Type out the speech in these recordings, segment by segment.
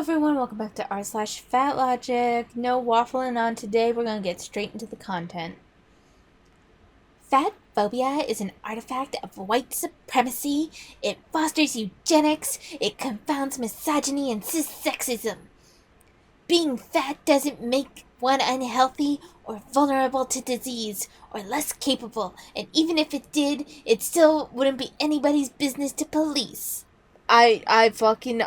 everyone, welcome back to r/Fatlogic. No waffling on today, we're gonna get straight into the content. Fat phobia is an artifact of white supremacy. It fosters eugenics. It confounds misogyny and cis-sexism. Being fat doesn't make one unhealthy or vulnerable to disease or less capable, and even if it did, it still wouldn't be anybody's business to police. I fucking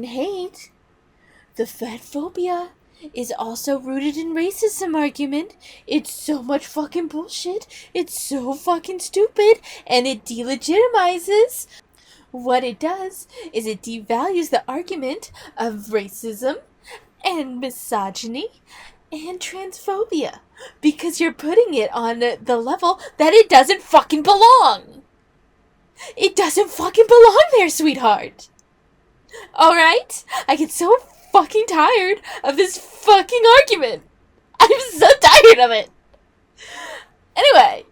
hate the fat phobia is also rooted in racism argument. It's so much fucking bullshit. It's so fucking stupid, and it delegitimizes. What it does is it devalues the argument of racism and misogyny and transphobia because you're putting it on the level that it doesn't fucking belong. It doesn't fucking belong there, sweetheart. Alright? I get so fucking tired of this fucking argument. I'm so tired of it. Anyway.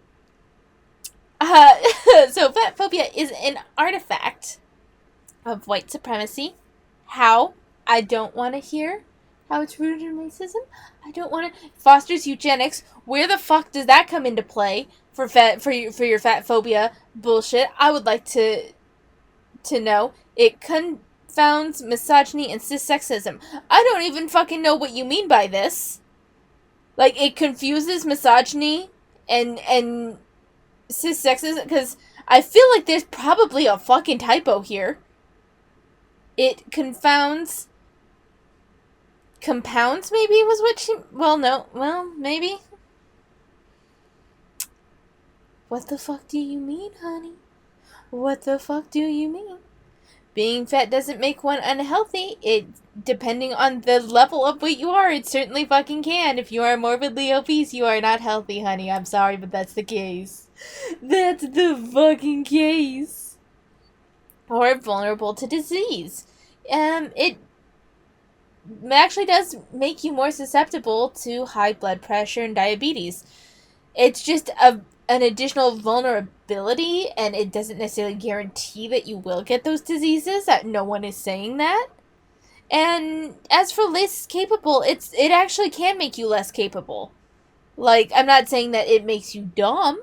So fat phobia is an artifact of white supremacy. How? I don't want to hear how it's rooted in racism. I don't want to. Fosters eugenics. Where the fuck does that come into play for your fat phobia bullshit? I would like to know. It confounds misogyny and cis-sexism. I don't even fucking know what you mean by this. Like, it confuses misogyny and cis-sexism, because I feel like there's probably a fucking typo here. It compounds maybe was what she... maybe. What the fuck do you mean, honey? What the fuck do you mean? Being fat doesn't make one unhealthy. It, depending on the level of weight you are, it certainly fucking can. If you are morbidly obese, you are not healthy, honey. I'm sorry, but that's the case. That's the fucking case. Or vulnerable to disease. It actually does make you more susceptible to high blood pressure and diabetes. It's just an additional vulnerability, and it doesn't necessarily guarantee that you will get those diseases. That no one is saying that. And as for less capable, it actually can make you less capable. Like, I'm not saying that it makes you dumb,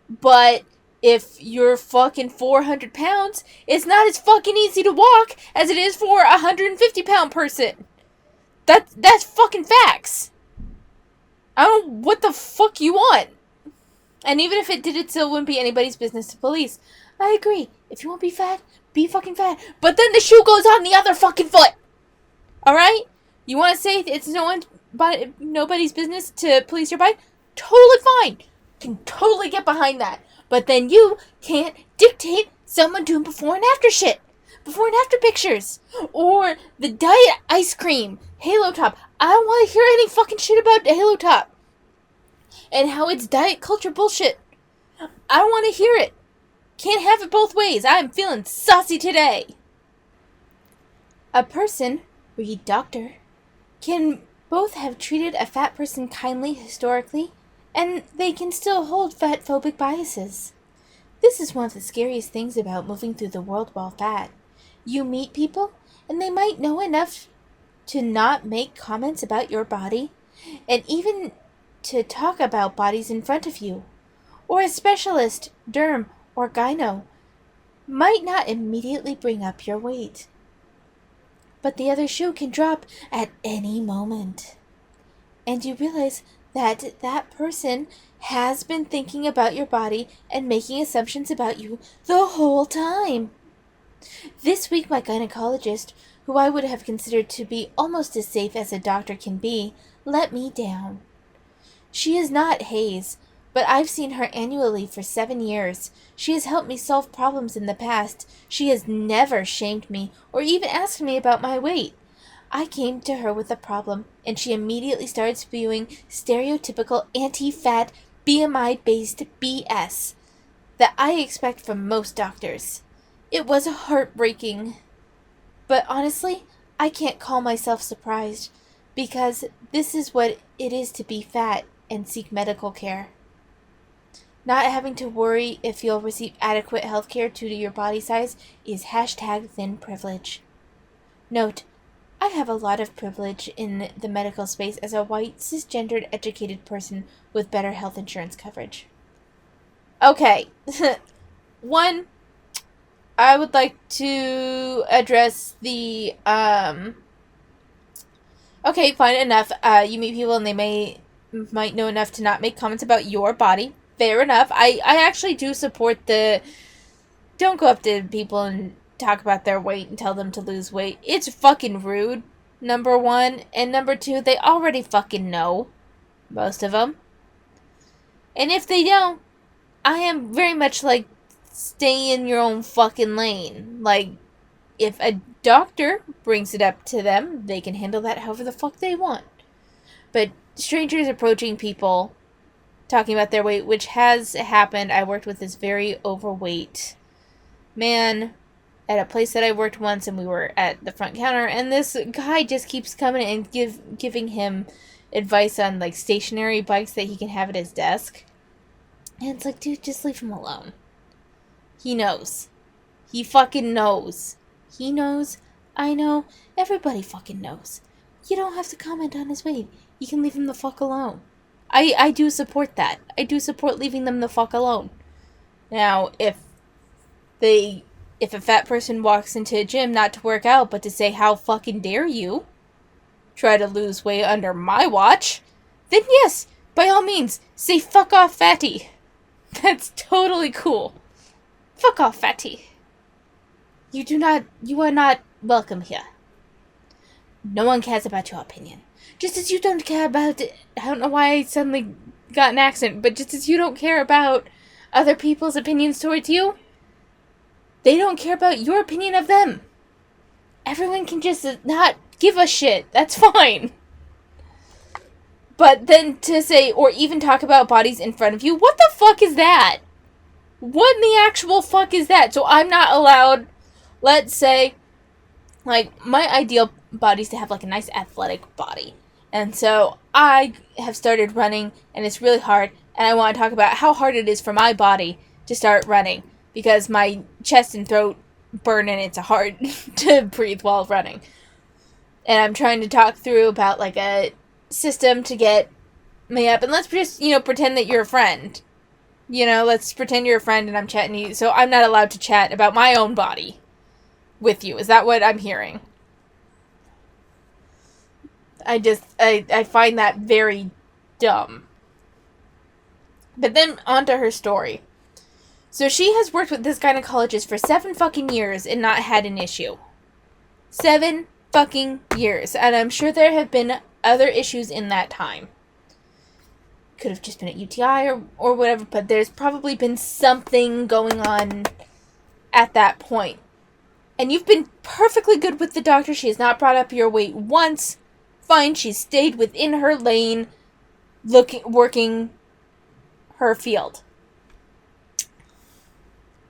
but if you're fucking 400 pounds, it's not as fucking easy to walk as it is for a 150-pound person. That's fucking facts. I don't know what the fuck you want. And even if it did, it still wouldn't be anybody's business to police. I agree. If you want to be fat, be fucking fat. But then the shoe goes on the other fucking foot. Alright? You want to say it's nobody's business to police your bike? Totally fine. Can totally get behind that. But then you can't dictate someone doing before and after shit. Before and after pictures. Or the diet ice cream. Halo Top. I don't want to hear any fucking shit about Halo Top. And how it's diet culture bullshit. I don't want to hear it. Can't have it both ways. I'm feeling saucy today. A person, read doctor, can both have treated a fat person kindly historically, and they can still hold fat phobic biases. This is one of the scariest things about moving through the world while fat. You meet people, and they might know enough to not make comments about your body, and even to talk about bodies in front of you. Or a specialist, derm, or gyno might not immediately bring up your weight. But the other shoe can drop at any moment. And you realize that that person has been thinking about your body and making assumptions about you the whole time. This week, my gynecologist, who I would have considered to be almost as safe as a doctor can be, let me down. She is not Hayes, but I've seen her annually for 7 years. She has helped me solve problems in the past. She has never shamed me or even asked me about my weight. I came to her with a problem, and she immediately started spewing stereotypical anti-fat, BMI-based BS that I expect from most doctors. It was heartbreaking. But honestly, I can't call myself surprised, because this is what it is to be fat and seek medical care. Not having to worry if you'll receive adequate health care due to your body size is #thin privilege. Note, I have a lot of privilege in the medical space as a white, cisgendered, educated person with better health insurance coverage. Okay. One, I would like to address the, okay, fine enough. You meet people and they might know enough to not make comments about your body. Fair enough. I actually do support the, don't go up to people and talk about their weight and tell them to lose weight. It's fucking rude, number one. And number two, they already fucking know. Most of them. And if they don't, I am very much like, stay in your own fucking lane. Like, if a doctor brings it up to them, they can handle that however the fuck they want. But strangers approaching people, talking about their weight, which has happened. I worked with this very overweight man at a place that I worked once, and we were at the front counter, and this guy just keeps coming and giving him advice on, like, stationary bikes that he can have at his desk. And it's like, dude, just leave him alone. He knows. He fucking knows. He knows. I know. Everybody fucking knows. You don't have to comment on his weight. You can leave him the fuck alone. I do support that. I do support leaving them the fuck alone. Now, if a fat person walks into a gym not to work out, but to say, how fucking dare you try to lose weight under my watch, then yes, by all means, say fuck off, fatty. That's totally cool. Fuck off, fatty. You are not welcome here. No one cares about your opinion. Just as you don't care about, I don't know why I suddenly got an accent, but just as you don't care about other people's opinions towards you, they don't care about your opinion of them. Everyone can just not give a shit. That's fine. But then to say, or even talk about bodies in front of you, what the fuck is that? What in the actual fuck is that? So I'm not allowed, let's say, like, my ideal body is to have, like, a nice athletic body. And so I have started running, and it's really hard, and I want to talk about how hard it is for my body to start running, because my chest and throat burn, and it's hard to breathe while running. And I'm trying to talk through about, like, a system to get me up, and let's just, pretend that you're a friend. Let's pretend you're a friend, and I'm chatting to you, so I'm not allowed to chat about my own body with you. Is that what I'm hearing? I find that very dumb. But then onto her story. So she has worked with this gynecologist for 7 fucking years and not had an issue. 7 fucking years. And I'm sure there have been other issues in that time. Could have just been a UTI or whatever, but there's probably been something going on at that point. And you've been perfectly good with the doctor. She has not brought up your weight once. Fine, she's stayed within her lane, working her field.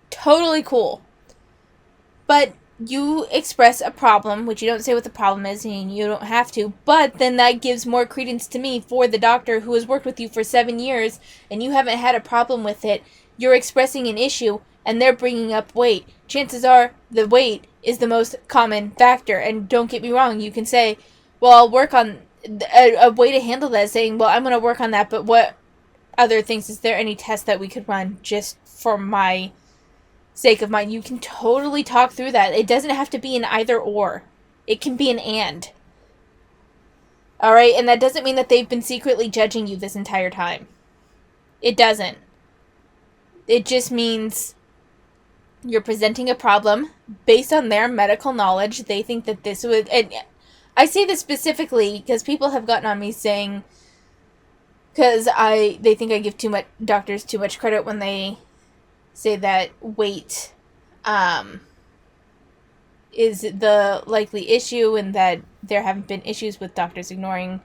Totally cool. But you express a problem, which you don't say what the problem is, and you don't have to, but then that gives more credence to me for the doctor who has worked with you for 7 years, and you haven't had a problem with it. You're expressing an issue, and they're bringing up weight. Chances are the weight is the most common factor, and don't get me wrong, you can say, well, I'll work on a way to handle that, saying, well, I'm going to work on that, but what other things, is there any test that we could run just for my sake of mine? You can totally talk through that. It doesn't have to be an either or. It can be an and. Alright, and that doesn't mean that they've been secretly judging you this entire time. It doesn't. It just means you're presenting a problem based on their medical knowledge. They think that this would, and I say this specifically because people have gotten on me saying, because they think I give doctors too much credit when they say that weight is the likely issue, and that there haven't been issues with doctors ignoring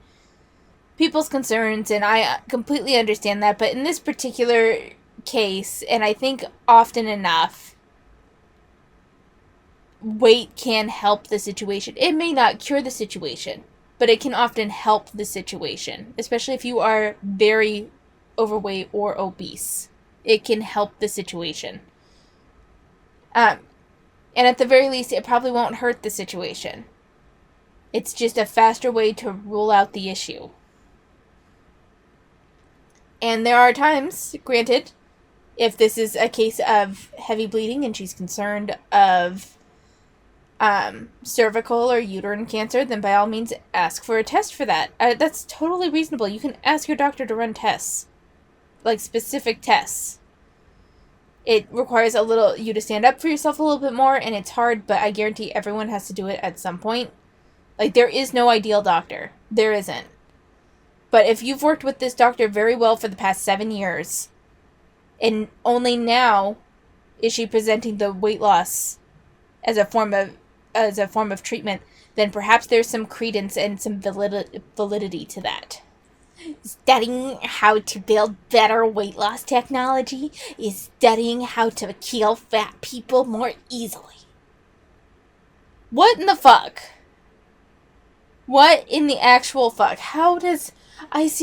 people's concerns, and I completely understand that, but in this particular case, and I think often enough, weight can help the situation. It may not cure the situation, but it can often help the situation, especially if you are very overweight or obese. It can help the situation. And at the very least, it probably won't hurt the situation. It's just a faster way to rule out the issue. And there are times, granted, if this is a case of heavy bleeding and she's concerned of cervical or uterine cancer, then by all means ask for a test for that. That's totally reasonable. You can ask your doctor to run tests, like specific tests. It requires you to stand up for yourself a little bit more, and it's hard, but I guarantee everyone has to do it at some point. Like, there is no ideal doctor. There isn't. But if you've worked with this doctor very well for the past 7 years, and only now is she presenting the weight loss as a form of treatment, then perhaps there's some credence and some validity to that. Studying how to build better weight loss technology is studying how to kill fat people more easily. What in the fuck? What in the actual fuck? How does... this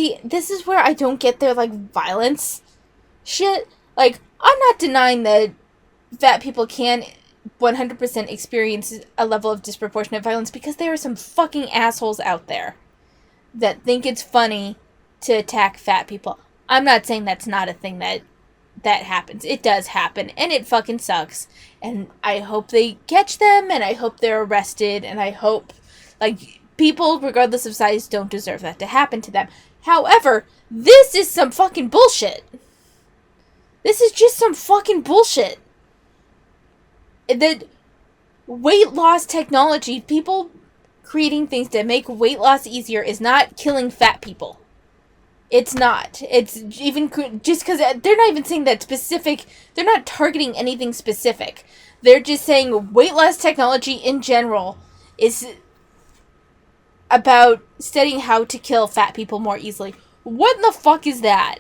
is where I don't get their, violence shit. I'm not denying that fat people can 100% experience a level of disproportionate violence, because there are some fucking assholes out there that think it's funny to attack fat people. I'm not saying that's not a thing that happens. It does happen, and it fucking sucks. And I hope they catch them, and I hope they're arrested, and I hope, people, regardless of size, don't deserve that to happen to them. However, this is some fucking bullshit. This is just some fucking bullshit. The weight loss technology, people creating things to make weight loss easier, is not killing fat people. It's not. It's even just because they're not even saying that specific. They're not targeting anything specific. They're just saying weight loss technology in general is about studying how to kill fat people more easily. What in the fuck is that?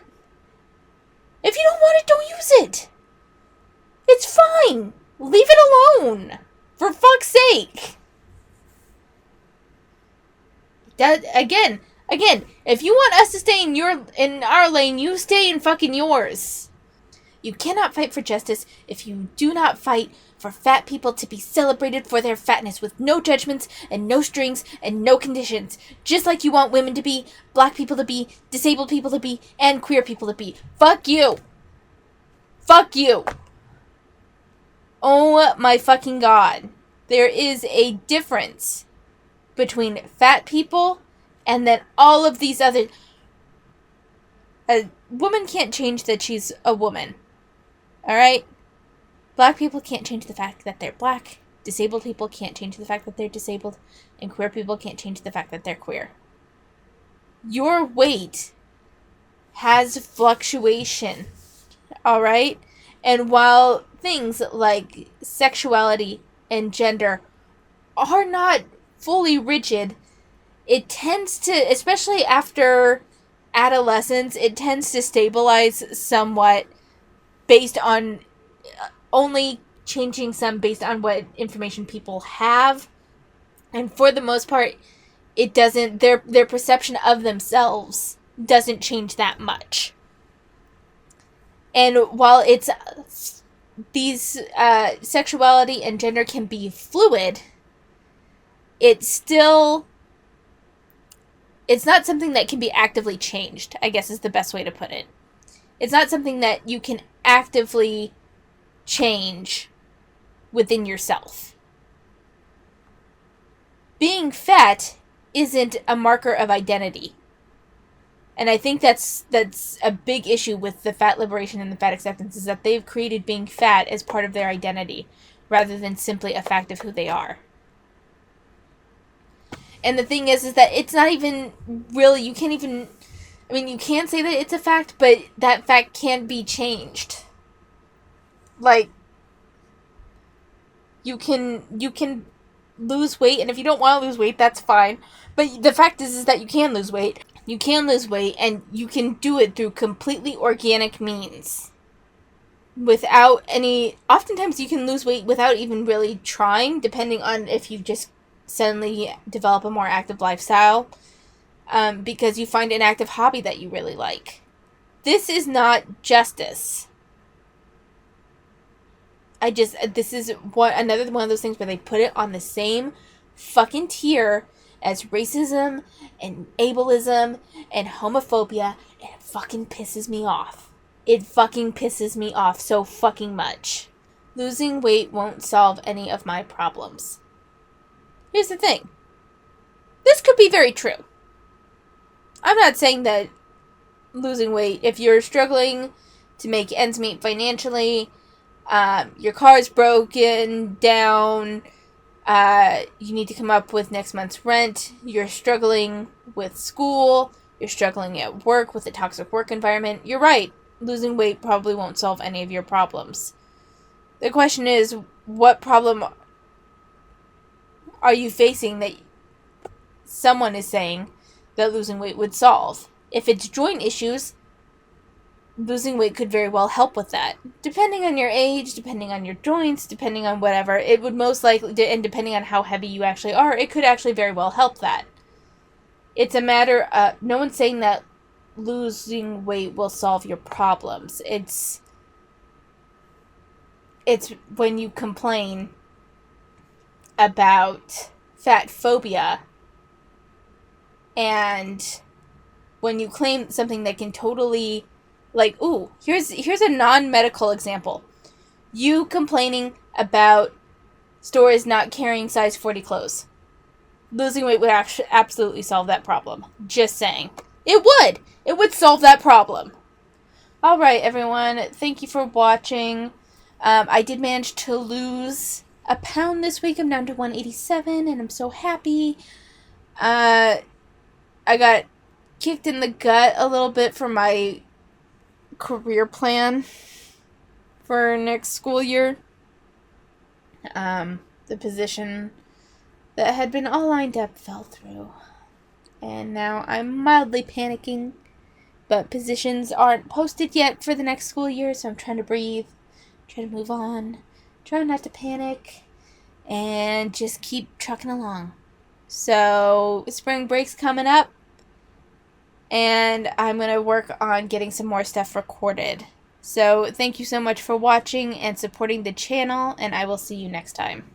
If you don't want it, don't use it. It's fine. Leave it alone. For fuck's sake. That, again, if you want us to stay in our lane, you stay in fucking yours. You cannot fight for justice if you do not fight for fat people to be celebrated for their fatness with no judgments and no strings and no conditions. Just like you want women to be, black people to be, disabled people to be, and queer people to be. Fuck you. Fuck you. Oh my fucking god. There is a difference between fat people and then all of these other... A woman can't change that she's a woman. Alright? Black people can't change the fact that they're black. Disabled people can't change the fact that they're disabled. And queer people can't change the fact that they're queer. Your weight has fluctuation. Alright? And while things like sexuality and gender are not fully rigid, it tends to, especially after adolescence, it tends to stabilize somewhat based on only changing some based on what information people have. And for the most part, it doesn't, their perception of themselves doesn't change that much. And while it's these sexuality and gender can be fluid, it's not something that can be actively changed, I guess is the best way to put it. It's not something that you can actively change within yourself. Being fat isn't a marker of identity. And I think that's a big issue with the fat liberation and the fat acceptance, is that they've created being fat as part of their identity rather than simply a fact of who they are. And the thing is that it's not even really, you can't even, I mean, you can say that it's a fact, but that fact can be changed. You can lose weight, and if you don't want to lose weight, that's fine. But the fact is that you can lose weight. You can lose weight, and you can do it through completely organic means. Without any... Oftentimes you can lose weight without even really trying, depending on if you just suddenly develop a more active lifestyle. Because you find an active hobby that you really like. This is not justice. This is another one of those things where they put it on the same fucking tier as racism and ableism and homophobia, and it fucking pisses me off. It fucking pisses me off so fucking much. Losing weight won't solve any of my problems. Here's the thing. This could be very true. I'm not saying that losing weight, if you're struggling to make ends meet financially, your car's broken down, you need to come up with next month's rent, you're struggling with school, you're struggling at work with a toxic work environment, you're right. Losing weight probably won't solve any of your problems. The question is, what problem are you facing that someone is saying that losing weight would solve? If it's joint issues, losing weight could very well help with that. Depending on your age, depending on your joints, depending on whatever, it would most likely, and depending on how heavy you actually are, it could actually very well help that. It's a matter of, no one's saying that losing weight will solve your problems. It's when you complain about fat phobia, and when you claim something that can totally, like, ooh, here's a non-medical example. You complaining about stores not carrying size 40 clothes. Losing weight would absolutely solve that problem. Just saying. It would! It would solve that problem. Alright, everyone. Thank you for watching. I did manage to lose a pound this week. I'm down to 187, and I'm so happy. I got kicked in the gut a little bit for my career plan for next school year. The position that had been all lined up fell through. And now I'm mildly panicking. But positions aren't posted yet for the next school year, so I'm trying to breathe, try to move on, try not to panic, and just keep trucking along. So, spring break's coming up, and I'm going to work on getting some more stuff recorded. So, thank you so much for watching and supporting the channel, and I will see you next time.